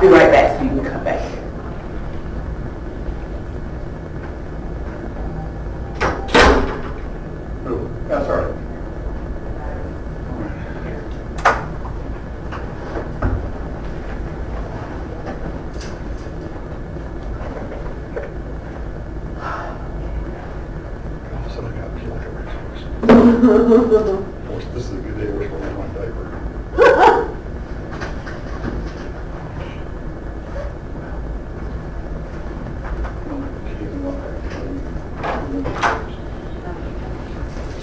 I'll be right back so you can come back here. Oh, that's all right. So I got peeled every This is a good day for my diaper.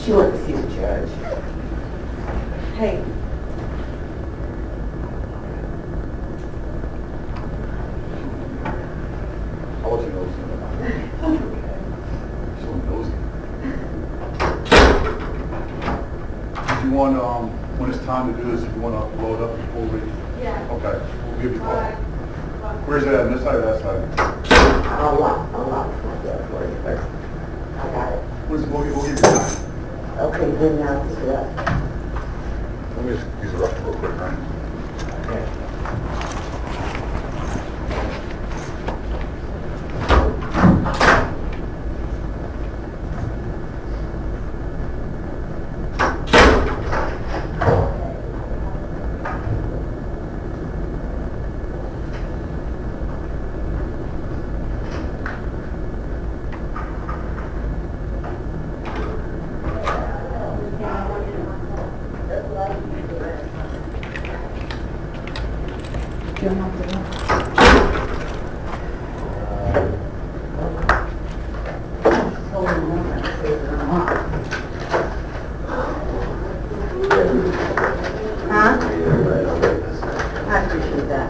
She went to see the judge. Hey. I'll let you know soon. So nosy. If you want, when it's time to do this, if you want to load up before we... Yeah. Okay, we'll give you a call. Where's that, on this side or that side? I'll lock my door for you first. I got it. We'll give you time. Okay, then now this is up. Let me just use the restroom real quick, right? Okay. I appreciate that.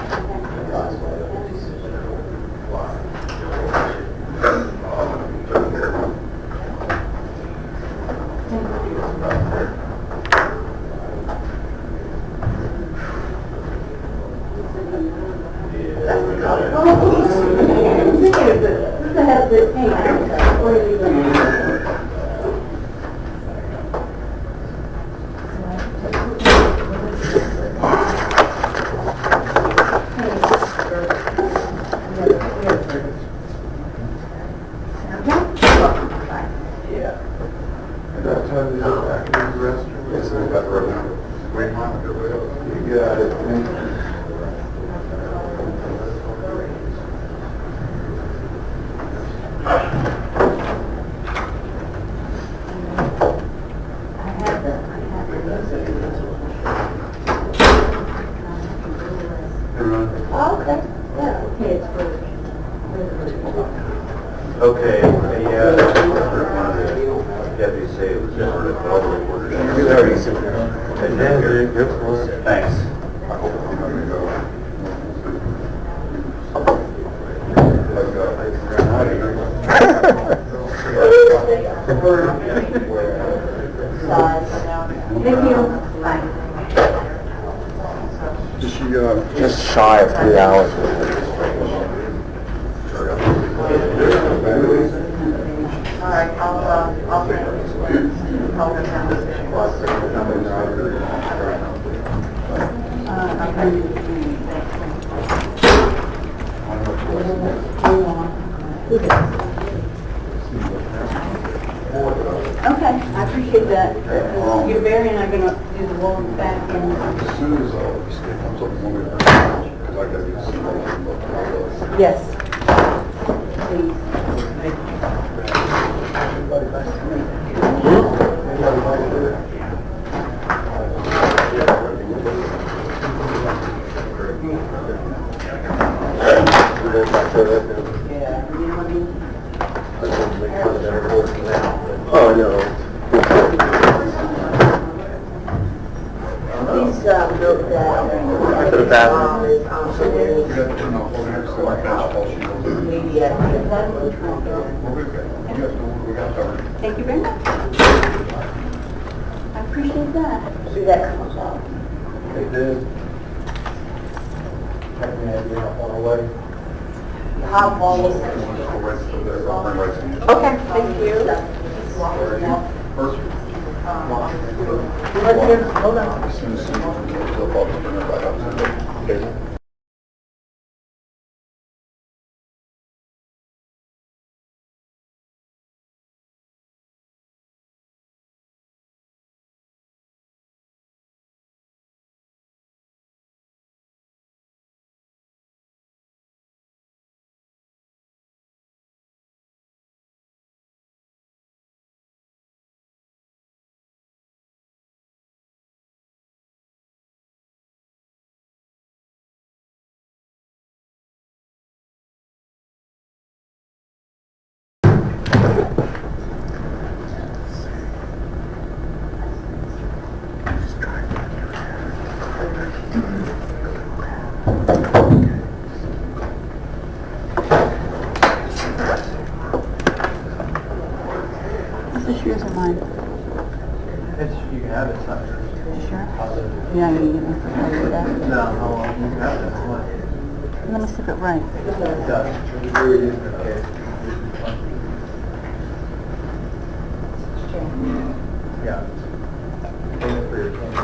Okay, one of the deputies say it was different at all the reporters. Thanks. Thank you. Bye. Is she, Just shy of 3 hours. All right, I'll bring them Okay, I appreciate that. You're Barry and I'm going to do the walk back and... as soon as it comes up, one minute, because I got to get some. Yes. Please. Yeah, you know what I mean? Oh, no. Please note that... To the bathroom. We got to turn off one here, so I can call she knows. Maybe at... We got covered. Thank you very much. I appreciate that. See that comes out. They did. Have any idea how far away? How long is Just go right to there, I'll bring right to you. Okay, thank you. First. Hold on. As soon as she comes up, I'll bring her back up. Okay. yours or mine? You can have it, it's not yours. You sure? Positive. You're not gonna get me familiar with that? No, you can have it, it's fine. Let me see if it right. It does. We were using it, okay. Yeah. Payment for your candy.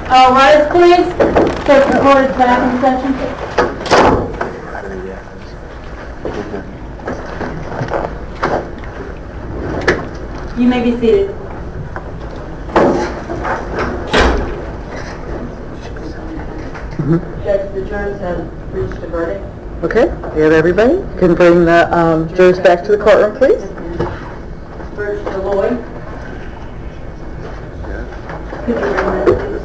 All right, please. Take recorded back in session. You may be seated. Judge, the jurors have reached a verdict. Okay, we have everybody. You can bring the jurors back to the courtroom, please. Judge Deloy. Could you bring that, please?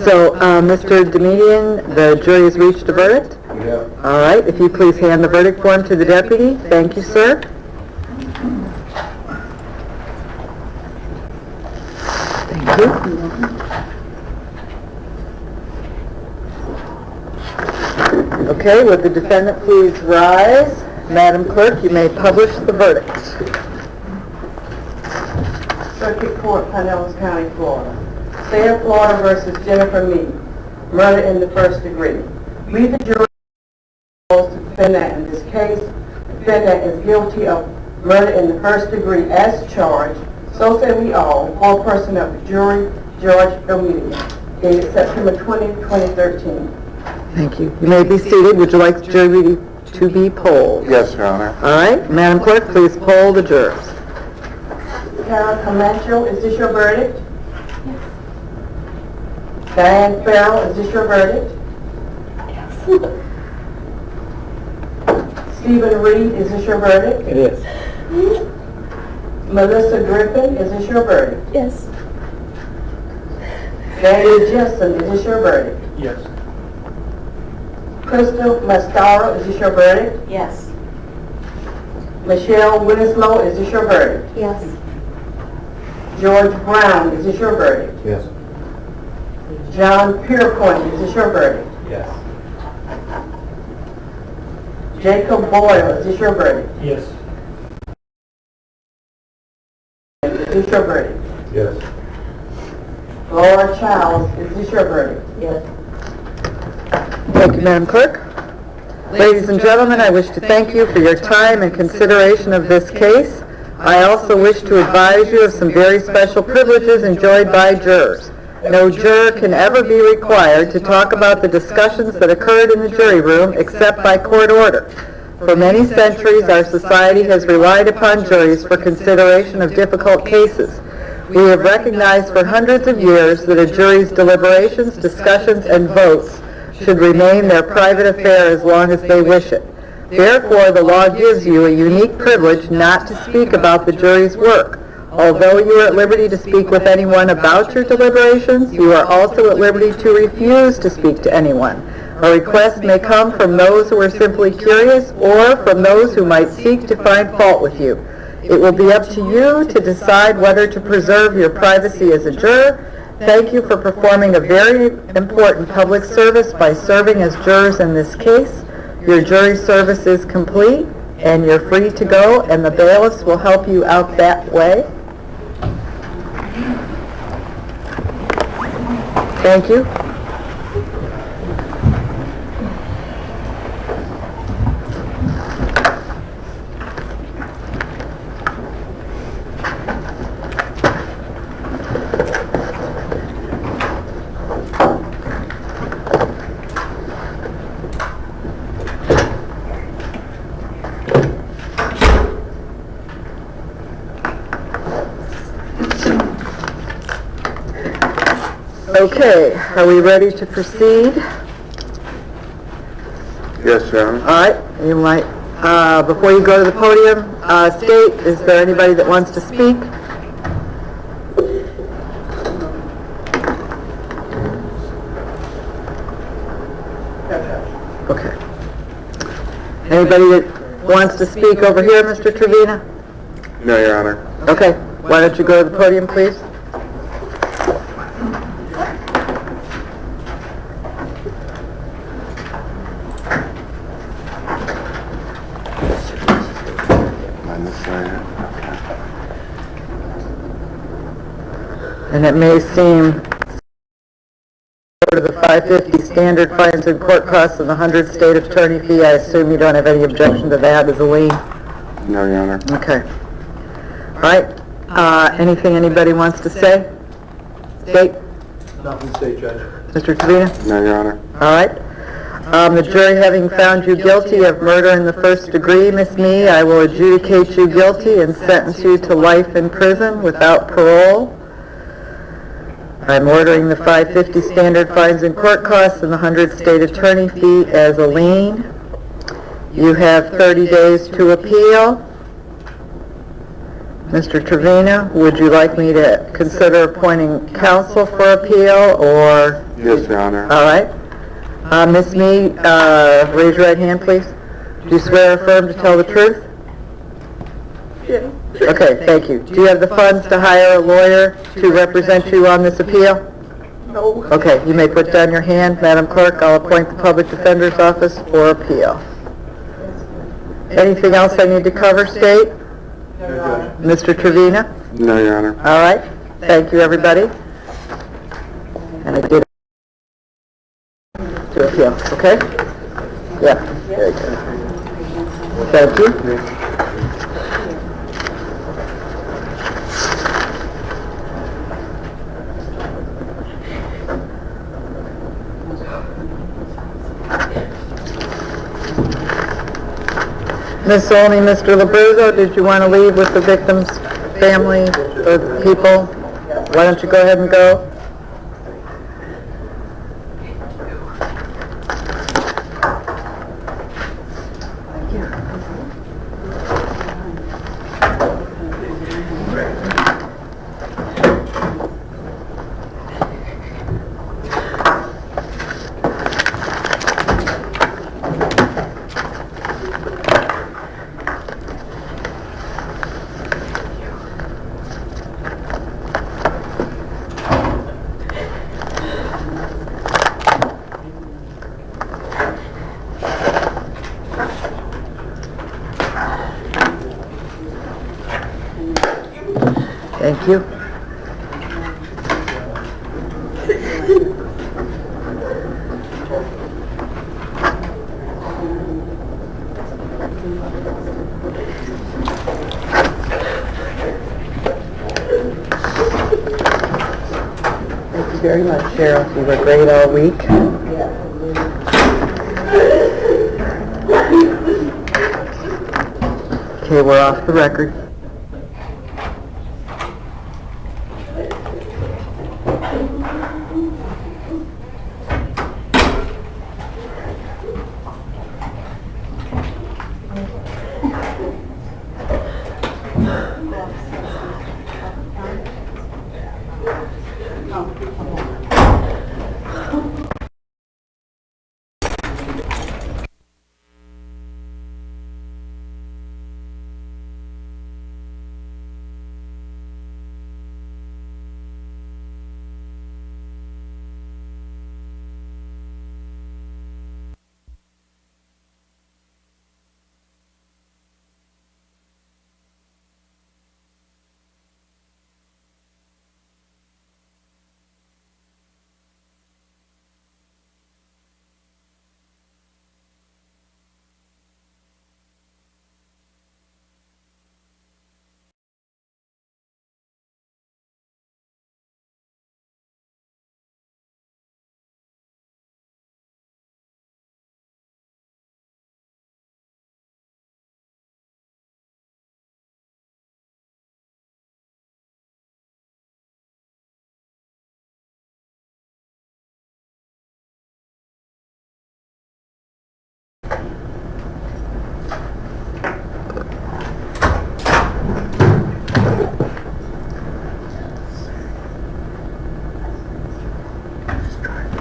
So, Mr. Domedian, the jury has reached a verdict? Yeah. All right, if you please hand the verdict form to the deputy. Thank you, sir. Thank you. Okay, would the defendant please rise? Madam Clerk, you may publish the verdict. Circuit Court, Pinellas County, Florida. State of Florida versus Jennifer Meade. Murder in the first degree. We, the jury, to the defendant in this case. The defendant is guilty of murder in the first degree as charged. So say we all, foreperson of the jury, George Domedian, dated September 20, 2013. Thank you. You may be seated. Would you like the jury to be polled? Yes, Your Honor. All right, Madam Clerk, please poll the jurors. Karen Camacho, is this your verdict? Yes. Diane Farrell, is this your verdict? Yes. Stephen Reed, is this your verdict? It is. Melissa Griffin, is this your verdict? Yes. Daniel Jessen, is this your verdict? Yes. Crystal Mascaro, is this your verdict? Yes. Michelle Winslow, is this your verdict? Yes. George Brown, is this your verdict? Yes. John Pierpoint, is this your verdict? Yes. Jacob Boyle, is this your verdict? Yes. Is this your verdict? Yes. Laura Childs, is this your verdict? Yes. Thank you, Madam Clerk. Ladies and gentlemen, I wish to thank you for your time and consideration of this case. I also wish to advise you of some very special privileges enjoyed by jurors. No juror can ever be required to talk about the discussions that occurred in the jury room except by court order. For many centuries, our society has relied upon juries for consideration of difficult cases. We have recognized for hundreds of years that a jury's deliberations, discussions, and votes should remain their private affair as long as they wish it. Therefore, the law gives you a unique privilege not to speak about the jury's work. Although you are at liberty to speak with anyone about your deliberations, you are also at liberty to refuse to speak to anyone. A request may come from those who are simply curious or from those who might seek to find fault with you. It will be up to you to decide whether to preserve your privacy as a juror. Thank you for performing a very important public service by serving as jurors in this case. Your jury service is complete, and you're free to go, and the bailiffs will help you out that way. Thank you. Okay, are we ready to proceed? Yes, Your Honor. All right, you might, before you go to the podium, state, is there anybody that wants to speak? Okay. Anybody that wants to speak over here, Mr. Trevina? No, Your Honor. Okay, why don't you go to the podium, please? On this side. And it may seem to the 550 standard fines and court costs and the 100 state attorney fee. I assume you don't have any objection to that as a lien? No, Your Honor. Okay. All right. Anything anybody wants to say? State? Nothing to say, Judge. Mr. Trevina? No, Your Honor. All right. The jury having found you guilty of murder in the first degree, Miss Me, I will adjudicate you guilty and sentence you to life in prison without parole. I'm ordering the 550 standard fines and court costs and the 100 state attorney fee as a lien. You have 30 days to appeal. Mr. Trevina, would you like me to consider appointing counsel for appeal, or? Yes, Your Honor. All right. Miss Me, raise your right hand, please. Do you swear or affirm to tell the truth? Yes. Okay, thank you. Do you have the funds to hire a lawyer to represent you on this appeal? No. Okay, you may put down your hand. Madam Clerk, I'll appoint the Public Defender's Office for appeal. Anything else I need to cover, State? No, Judge. Mr. Trevina? No, Your Honor. All right. Thank you, everybody. And I did to appeal, okay? Yeah, very good. Thank you. Miss Olney, Mr. Labruzzo, did you want to leave with the victim's family or the people? Why don't you go ahead and go? Thank you. very much, Cheryl. You were great all week. Okay, we're off the record.